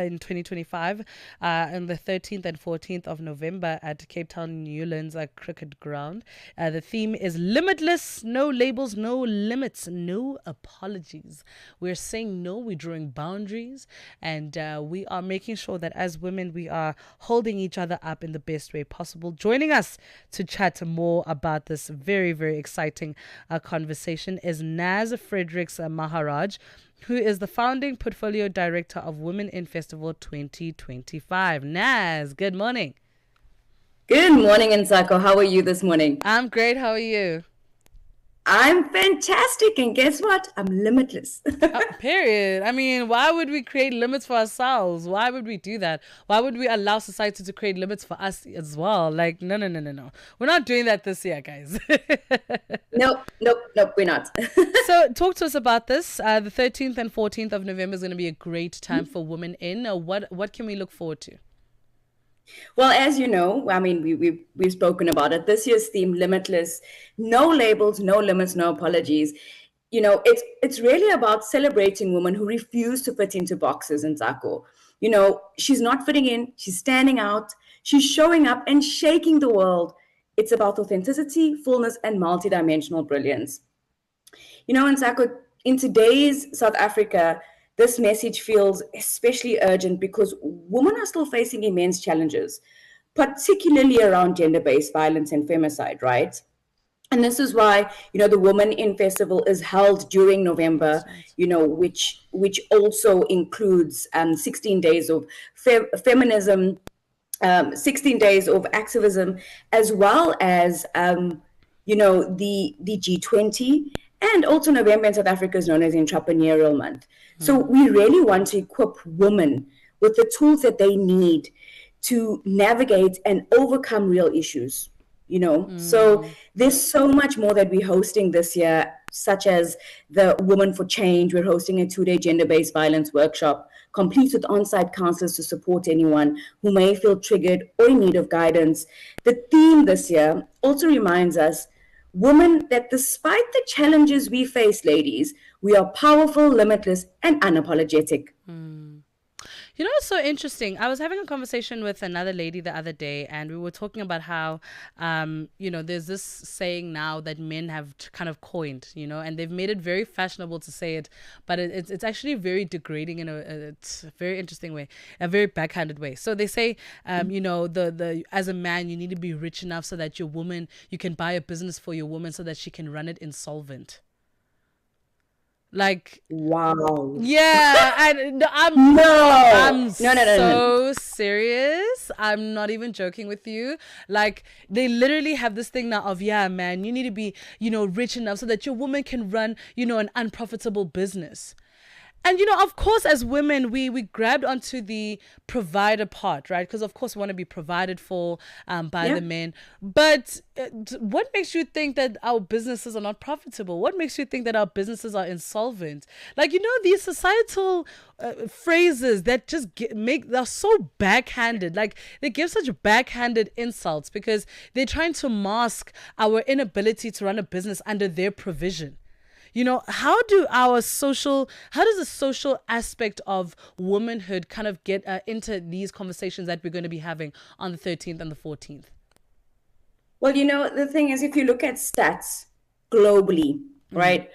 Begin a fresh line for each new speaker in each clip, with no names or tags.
in 2025 on the 13th and 14th of November at Cape Town Newlands cricket ground. The theme is Limitless, no labels, no limits, no apologies. We're saying no, we're drawing boundaries, and we are making sure that as women we are holding each other up in the best way possible. Joining us to chat more about this very, very exciting conversation is Naz Fredericks-Maharaj, who is the founding portfolio director of WomenIN Festival 2025. Naz, good morning.
Good morning, Ntsako. How are you this morning?
I'm great. How are you?
I'm fantastic. And guess what? I'm limitless.
Period. I mean, why would we create limits for ourselves? Why would we do that? Why would we allow society to create limits for us as well? Like, no. We're not doing that this year, guys.
Nope, we're not.
So talk to us about this. The 13th and 14th of November is going to be a great time for WomenIN. What can we look forward to?
Well, as you know, I mean, we've spoken about it. This year's theme, Limitless, no labels, no limits, no apologies. You know, it's really about celebrating women who refuse to fit into boxes, Ntsako. You know, she's not fitting in, she's standing out, she's showing up and shaking the world. It's about authenticity, fullness, and multidimensional brilliance. You know, Ntsako, in today's South Africa, this message feels especially urgent because women are still facing immense challenges, particularly around gender-based violence and femicide, right? And this is why, you know, the WomenIN Festival is held during November, you know, which also includes 16 days of feminism, 16 days of activism, as well as, you know, the G20. And also November in South Africa is known as Entrepreneurial Month. So we really want to equip women with the tools that they need to navigate and overcome real issues, you know. So there's so much more that we're hosting this year, such as the Women for Change. We're hosting a 2-day gender-based violence workshop, complete with on-site counselors to support anyone who may feel triggered or in need of guidance. The theme this year also reminds us, women, that despite the challenges we face, ladies, we are powerful, limitless, and unapologetic.
You know, it's so interesting. I was having a conversation with another lady the other day, and we were talking about how, you know, there's this saying now that men have kind of coined, you know, and they've made it very fashionable to say it, but it's actually very degrading in a very interesting way, a very backhanded way. So they say, you know, the as a man, you need to be rich enough so that your woman, you can buy a business for your woman so that she can run it insolvent. Like,
wow.
Yeah, I'm so serious. I'm not even joking with you. Like, they literally have this thing now of, yeah, man, you need to be, you know, rich enough so that your woman can run, you know, an unprofitable business. And, you know, of course, as women, we grabbed onto the provider part, right? Because, of course, we want to be provided for by the men. But what makes you think that our businesses are not profitable? What makes you think that our businesses are insolvent? Like, you know, these societal phrases that just they're so backhanded. Like, they give such backhanded insults because they're trying to mask our inability to run a business under their provision. You know, how does the social aspect of womanhood kind of get into these conversations that we're going to be having on the 13th and the 14th?
Well, you know, the thing is, if you look at stats globally, right,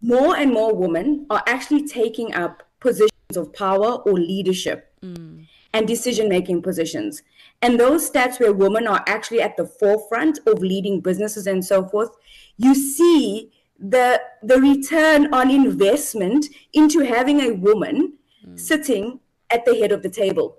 more and more women are actually taking up positions of power or leadership and decision-making positions. And those stats where women are actually at the forefront of leading businesses and so forth, you see the return on investment into having a woman sitting at the head of the table.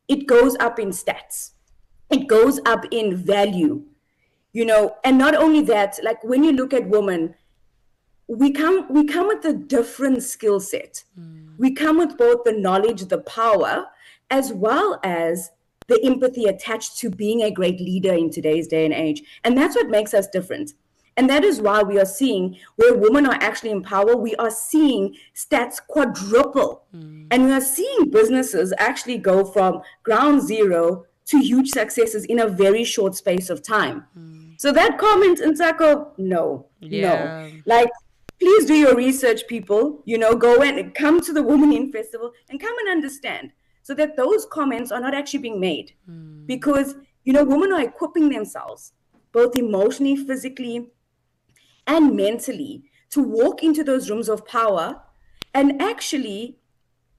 It goes up in stats. It goes up in value, you know. And not only that, like when you look at women, we come with a different skill set. We come with both the knowledge, the power, as well as the empathy attached to being a great leader in today's day and age. And that's what makes us different. And that is why we are seeing where women are actually in power, we are seeing stats quadruple. And we are seeing businesses actually go from ground zero to huge successes in a very short space of time. So that comment, Ntsako, no. Like, please do your research, people. You know, go and come to the WomenIN Festival and come and understand. so that those comments are not actually being made. Because, women are equipping themselves, both emotionally, physically, and mentally, to walk into those rooms of power and actually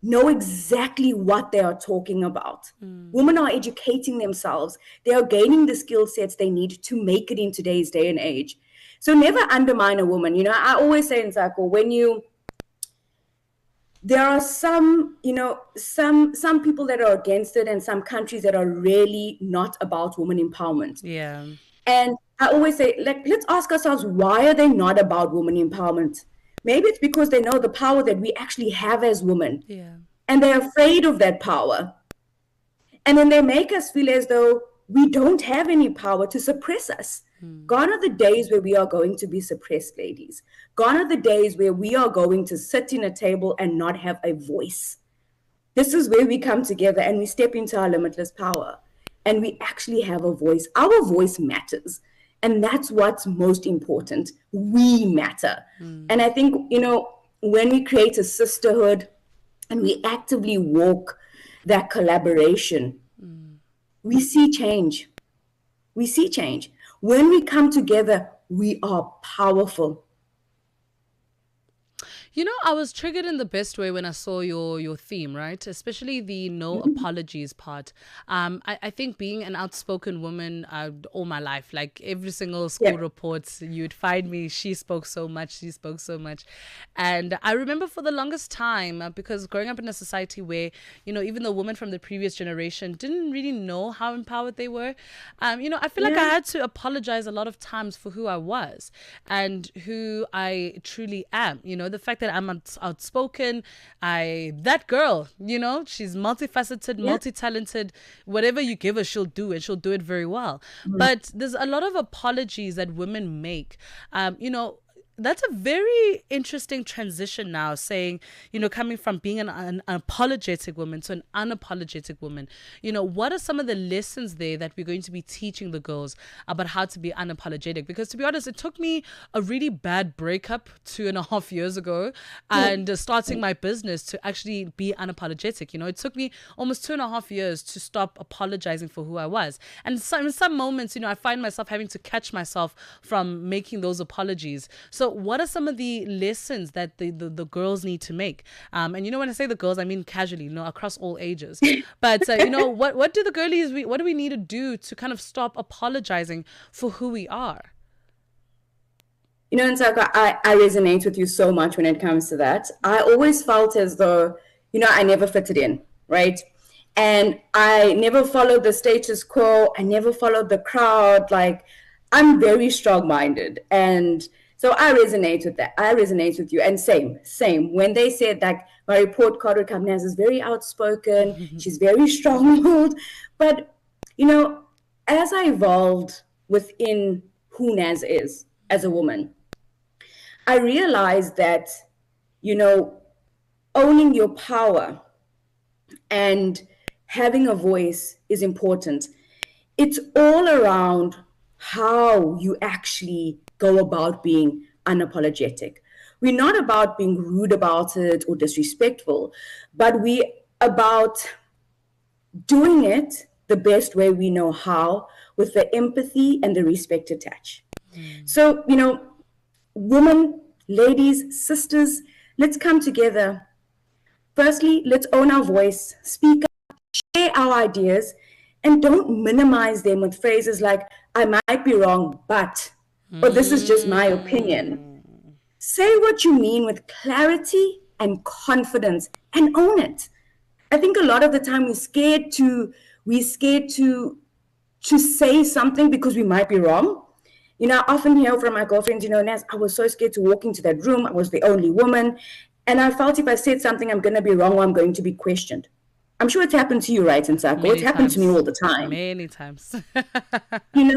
know exactly what they are talking about. Women are educating themselves. They are gaining the skill sets they need to make it in today's day and age. So never undermine a woman. I always say, Ntsako, there are some people that are against it, and some countries that are really not about women empowerment.
Yeah.
And I always say, let's ask ourselves, why are they not about women empowerment? Maybe it's because they know the power that we actually have as women.
Yeah.
And they're afraid of that power. And then they make us feel as though we don't have any power to suppress us. Gone are the days where we are going to be suppressed, ladies. Gone are the days where we are going to sit in a table and not have a voice. This is where we come together and we step into our limitless power. And we actually have a voice. Our voice matters. And that's what's most important. We matter. And I think, when we create a sisterhood and we actively walk that collaboration, we see change. We see change. When we come together, we are powerful.
I was triggered in the best way when I saw your theme, right? Especially the no apologies part. I think being an outspoken woman all my life, like every single school reports, you'd find me, she spoke so much. And I remember for the longest time, because growing up in a society where, even the women from the previous generation didn't really know how empowered they were, I feel like I had to apologize a lot of times for who I was and who I truly am. The fact that I'm outspoken, that girl, she's multifaceted, multi-talented. Whatever you give her, she'll do it. She'll do it very well. But there's a lot of apologies that women make. That's a very interesting transition now, saying, coming from being an apologetic woman to an unapologetic woman. What are some of the lessons there that we're going to be teaching the girls about how to be unapologetic? Because to be honest, it took me a really bad breakup 2.5 years ago and starting my business to actually be unapologetic. It took me almost 2.5 years to stop apologizing for who I was. And in some moments, I find myself having to catch myself from making those apologies. So what are some of the lessons that the girls need to make? And when I say the girls, I mean casually, across all ages. But, what do the girlies, what do we need to do to kind of stop apologizing for who we are?
Ntsako, I resonate with you so much when it comes to that. I always felt as though, I never fitted in, right? And I never followed the status quo. I never followed the crowd. Like, I'm very strong-minded. And so I resonate with that. I resonate with you. And same. When they said that my report card would come, Naz is very outspoken. She's very strong-willed. But, as I evolved within who Naz is as a woman, I realized that, owning your power and having a voice is important. It's all around how you actually go about being unapologetic. We're not about being rude about it or disrespectful, but we about doing it the best way we know how, with the empathy and the respect attached. So, women, ladies, sisters, let's come together. Firstly, let's own our voice, speak up, share our ideas, and don't minimize them with phrases like, I might be wrong, but, or this is just my opinion. Say what you mean with clarity and confidence and own it. I think a lot of the time we're scared to say something because we might be wrong. I often hear from my girlfriends, Naz, I was so scared to walk into that room. I was the only woman. And I felt if I said something, I'm going to be wrong or I'm going to be questioned. I'm sure it's happened to you, right, Ntsako? It's happened to me all the time.
Many times.
And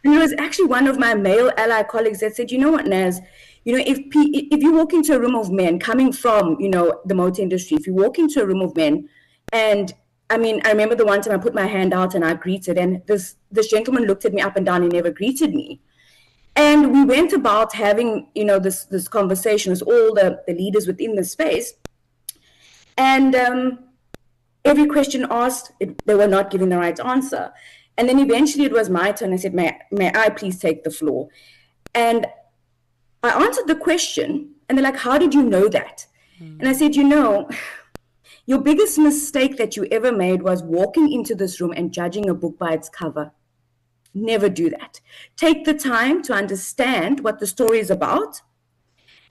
it was actually one of my male ally colleagues that said, what, Naz, if you walk into a room of men coming from, the motor industry, if you walk into a room of men, and I remember the one time I put my hand out and I greeted, and this gentleman looked at me up and down, he never greeted me. And we went about having, this conversation with all the leaders within the space. And every question asked, they were not giving the right answer. And then eventually it was my turn. I said, may I please take the floor? And I answered the question, and they're like, how did you know that? And I said, your biggest mistake that you ever made was walking into this room and judging a book by its cover. Never do that. Take the time to understand what the story is about.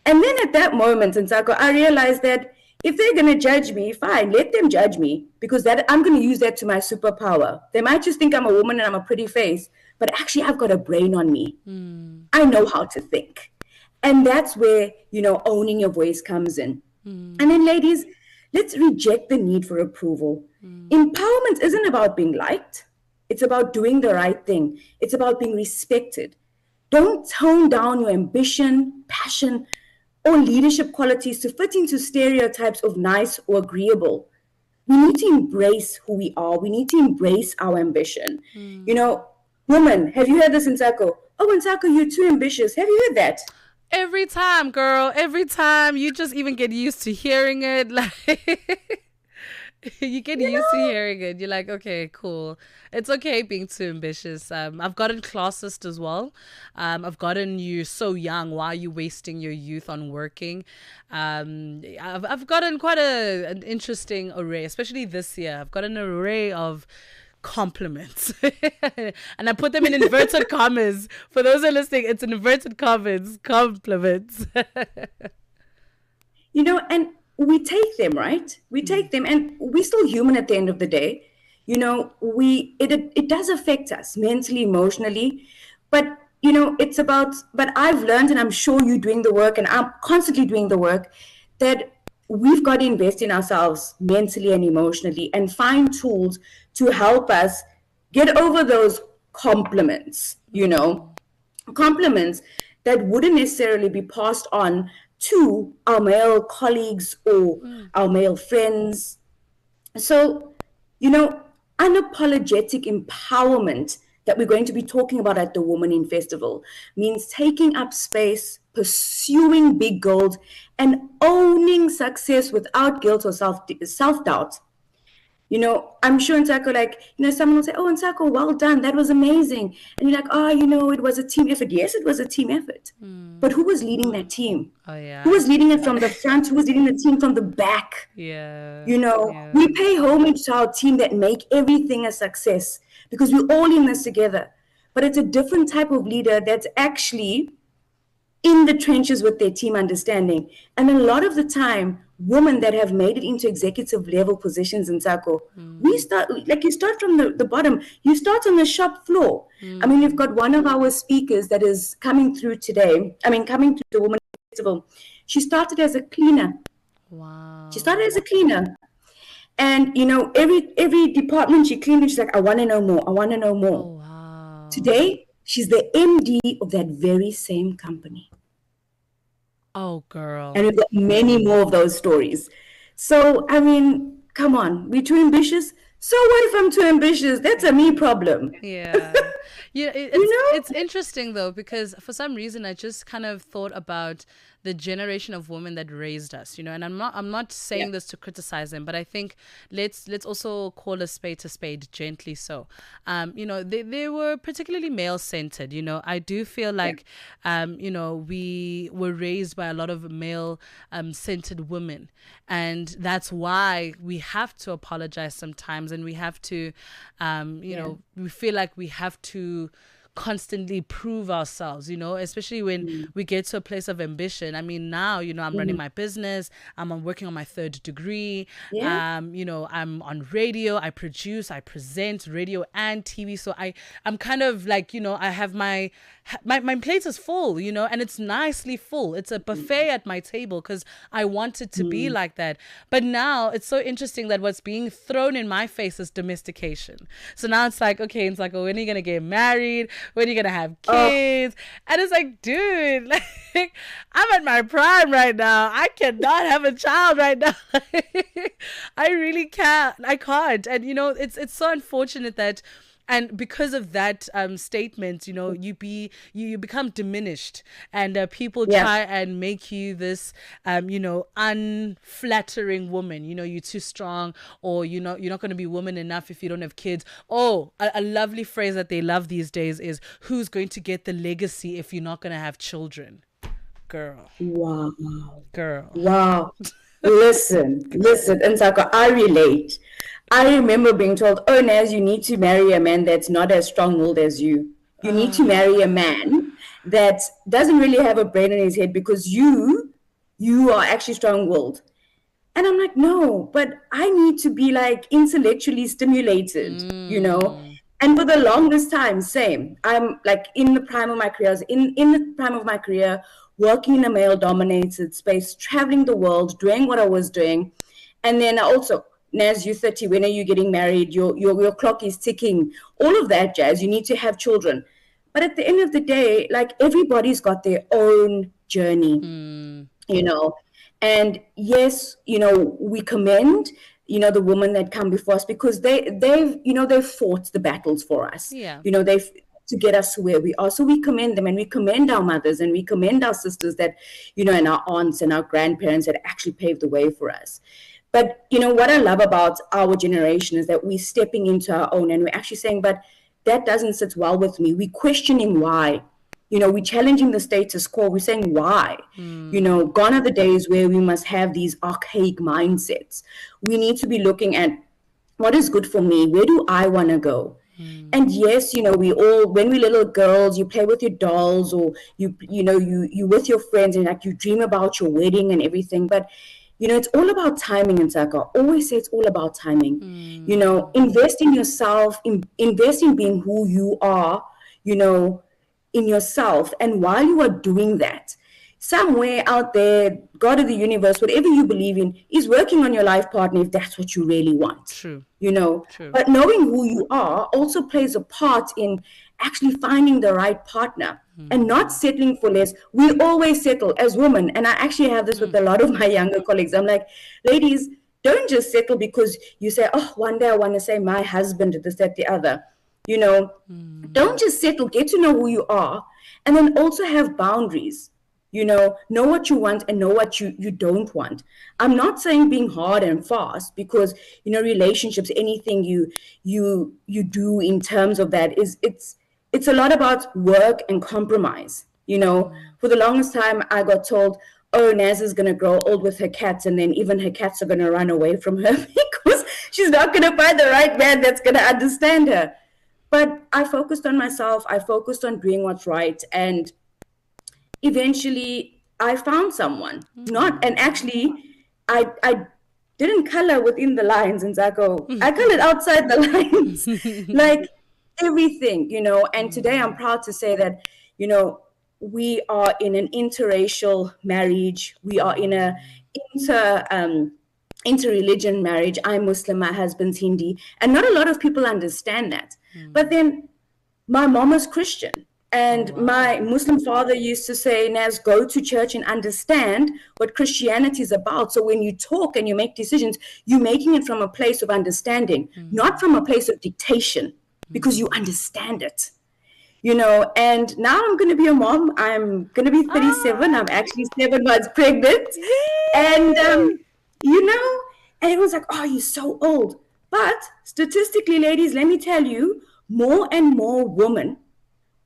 And then at that moment, Ntsako, I realized that if they're going to judge me, fine, let them judge me, because I'm going to use that to my superpower. They might just think I'm a woman and I'm a pretty face, but actually I've got a brain on me. I know how to think. And that's where, owning your voice comes in. And then, ladies, let's reject the need for approval. Empowerment isn't about being liked. It's about doing the right thing. It's about being respected. Don't tone down your ambition, passion, or leadership qualities to fit into stereotypes of nice or agreeable. We need to embrace who we are. We need to embrace our ambition. Woman, have you heard this, Ntsako? Oh, Ntsako, you're too ambitious. Have you heard that?
Every time, girl. Every time. You just even get used to hearing it. Like, you get used to hearing it. You're like, okay, cool. It's okay being too ambitious. I've gotten classist as well. I've gotten you so young. Why are you wasting your youth on working? I've gotten quite an interesting array, especially this year. I've got an array of compliments. And I put them in inverted commas. For those who are listening, it's in inverted commas. Compliments.
And we take them, right? We take them, and we're still human at the end of the day. It does affect us mentally, emotionally, but it's about, but I've learned, and I'm sure you're doing the work, and I'm constantly doing the work, that we've got to invest in ourselves mentally and emotionally and find tools to help us get over those compliments, compliments that wouldn't necessarily be passed on to our male colleagues or our male friends. So, unapologetic empowerment that we're going to be talking about at the WomenIN Festival means taking up space, pursuing big goals, and owning success without guilt or self-doubt. I'm sure Ntsako, someone will say, oh, Ntsako, well done. That was amazing. And you're like, it was a team effort. Yes, it was a team effort. But who was leading that team?
Oh, yeah.
Who was leading it from the front? Who was leading the team from the back?
Yeah.
We pay homage to our team that make everything a success because we're all in this together. But it's a different type of leader that's actually in the trenches with their team understanding. And a lot of the time, women that have made it into executive level positions in Ntsako, you start from the bottom. You start on the shop floor. We've got one of our speakers that is coming through today. Coming to the WomenIN Festival. She started as a cleaner.
Wow.
She started as a cleaner. And, every department she cleaned, she's like, I want to know more. I want to know more.
Oh, wow.
Today, she's the MD of that very same company.
Oh, girl.
And we've got many more of those stories. So, come on, we're too ambitious. So what if I'm too ambitious? That's a me problem.
Yeah. It's interesting, though, because for some reason, I just kind of thought about the generation of women that raised us, and I'm not saying this to criticize them, but I think let's also call a spade gently. So, they were particularly male centered. I do feel like, we were raised by a lot of male centered women, and that's why we have to apologize sometimes, and we have to, we feel like we have to constantly prove ourselves, especially when we get to a place of ambition. Now, I'm running my business. I'm working on my 3rd degree. I'm on radio. I produce, I present radio and TV. So I'm kind of like, I have my plate is full, and it's nicely full. It's a buffet at my table because I want it to be like that. But now it's so interesting that what's being thrown in my face is domestication. So now it's like, okay, it's like, when are you going to get married? When are you going to have kids? And it's like, dude, I'm at my prime right now. I cannot have a child right now. I really can't. I can't. And, it's so unfortunate that And because of that statement, you become diminished, and people try and make you this unflattering woman. You're too strong, or you're not going to be woman enough if you don't have kids. Oh, a lovely phrase that they love these days is, who's going to get the legacy if you're not going to have children? Girl.
Wow.
Girl.
Wow. Listen, Ntsako, I relate. I remember being told, oh, Naz, you need to marry a man that's not as strong-willed as you. You need to marry a man that doesn't really have a brain in his head, because you are actually strong-willed. And I'm like, no, but I need to be like intellectually stimulated, And for the longest time, same. I'm like in the prime of my career, working in a male-dominated space, traveling the world, doing what I was doing. And then also, Naz, you're 30, when are you getting married? Your clock is ticking, all of that jazz. You need to have children. But at the end of the day, like, everybody's got their own journey, And yes, we commend, the women that come before us, because they've fought the battles for us.
Yeah.
They've to get us to where we are. So we commend them, and we commend our mothers, and we commend our sisters that, and our aunts and our grandparents that actually paved the way for us. But, what I love about our generation is that we're stepping into our own, and we're actually saying, but that doesn't sit well with me. We're questioning why. We're challenging the status quo. We're saying why. Gone are the days where we must have these archaic mindsets. We need to be looking at what is good for me. Where do I want to go? And yes, we all, when we're little girls, you play with your dolls, or you with your friends, and like you dream about your wedding and everything. But it's all about timing, and Ntsako. I always say it's all about timing. Invest in yourself, invest in being who you are, in yourself. And while you are doing that, somewhere out there, God of the universe, whatever you believe in, is working on your life partner, if that's what you really want.
True.
True. But knowing who you are also plays a part in actually finding the right partner, and not settling for less. We always settle as women, and I actually have this with a lot of my younger colleagues. I'm like, ladies, don't just settle because you say, oh, one day I want to say my husband, this, that, the other. Don't just settle. Get to know who you are, and then also have boundaries. Know what you want and know what you don't want. I'm not saying being hard and fast, because relationships, anything you do in terms of that it's a lot about work and compromise. For the longest time I got told, oh, Naz is going to grow old with her cats, and then even her cats are going to run away from her because she's not going to find the right man that's going to understand her. But I focused on myself. I focused on doing what's right, and eventually I found someone. And actually I didn't color within the lines, and Ntsako. I colored outside the lines, like everything, and today I'm proud to say that, we are in an interracial marriage. We are in a interreligion marriage. I'm Muslim, my husband's Hindi, and not a lot of people understand that. But then my mom is Christian, and my Muslim father used to say, Naz, go to church and understand what Christianity is about. So when you talk and you make decisions, you're making it from a place of understanding, not from a place of dictation, because you understand it. And now I'm going to be a mom. I'm going to be 37. I'm actually 7 months pregnant. And, and it was like, oh, you're so old. But statistically, ladies, let me tell you, more and more women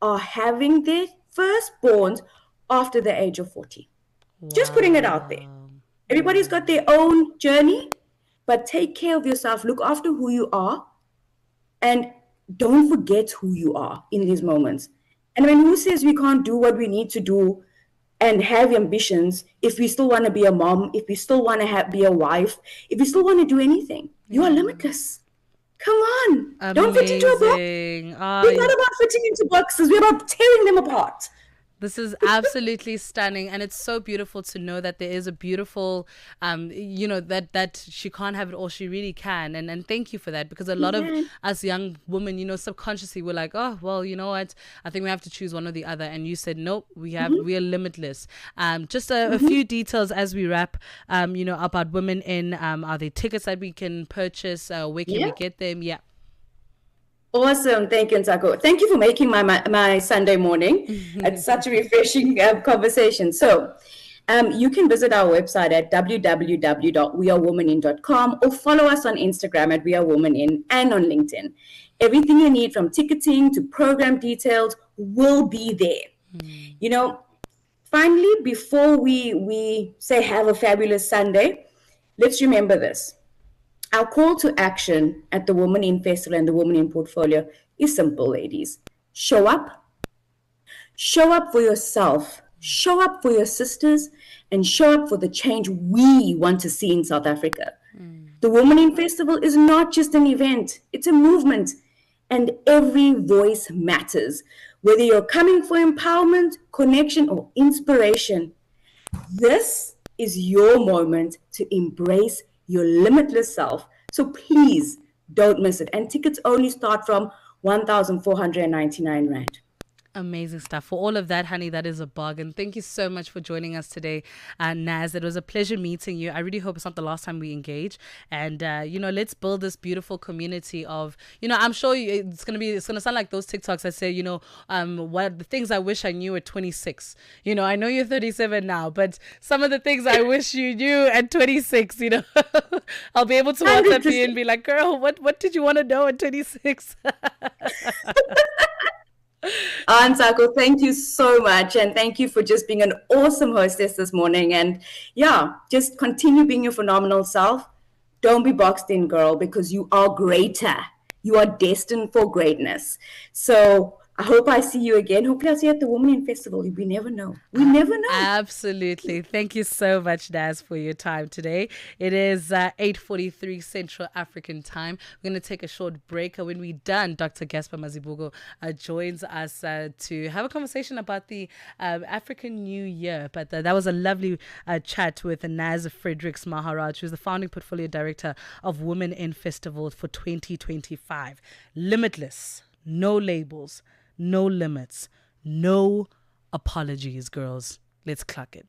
are having their firstborns after the age of 40. Wow. Just putting it out there. Everybody's got their own journey, but take care of yourself. Look after who you are, and don't forget who you are in these moments. And when who says we can't do what we need to do and have ambitions, if we still want to be a mom, if we still want to be a wife, if we still want to do anything, you are limitless. Come on.
Amazing.
Don't fit into a box. We're not about fitting into boxes. We're about tearing them apart.
This is absolutely stunning, and it's so beautiful to know that there is a beautiful, that she can't have it all, she really can, and thank you for that, because a lot of us young women, subconsciously we're like, oh, well, you know what, I think we have to choose one or the other, and you said nope, we are limitless. Just a few details as we wrap, about WomenIN. Are there tickets that we can purchase? Where can we get them? Yeah.
Awesome. Thank you, Ntsako. Thank you for making my Sunday morning. It's such a refreshing conversation. So you can visit our website at www.wearewomenin.com or follow us on Instagram at WeAreWomenIN and on LinkedIn. Everything you need from ticketing to program details will be there. You know, finally, before we say have a fabulous Sunday, let's remember this. Our call to action at the WomenIN Festival and the WomenIN Portfolio is simple, ladies. Show up. Show up for yourself. Show up for your sisters, and show up for the change we want to see in South Africa. The WomenIN Festival is not just an event, it's a movement, and every voice matters. Whether you're coming for empowerment, connection, or inspiration, this is your moment to embrace your limitless self. So please don't miss it. And tickets only start from 1,499 Rand.
Amazing stuff. For all of that, honey, that is a bargain. Thank you so much for joining us today, Naz. It was a pleasure meeting you. I really hope it's not the last time we engage. And, let's build this beautiful community of, I'm sure it's going to sound like those TikToks that say, what the things I wish I knew at 26. I know you're 37 now, but some of the things I wish you knew at 26, I'll be able to WhatsApp you and be like, girl, what did you want to know at 26?
Ntsako, thank you so much. And thank you for just being an awesome hostess this morning. And yeah, just continue being your phenomenal self. Don't be boxed in, girl, because you are greater. You are destined for greatness. So I hope I see you again. Hopefully I'll see you at the WomenIN Festival. We never know. We never know.
Absolutely. Thank you so much, Naz, for your time today. It is 8:43 Central African time. We're going to take a short break. When we're done, Dr. Gaspar Mazibuko joins us to have a conversation about the African New Year. But that was a lovely chat with Naz Fredericks-Maharaj, who's the founding portfolio director of WomenIN Festival for 2025. Limitless. No labels. No limits, no apologies, girls. Let's clock it.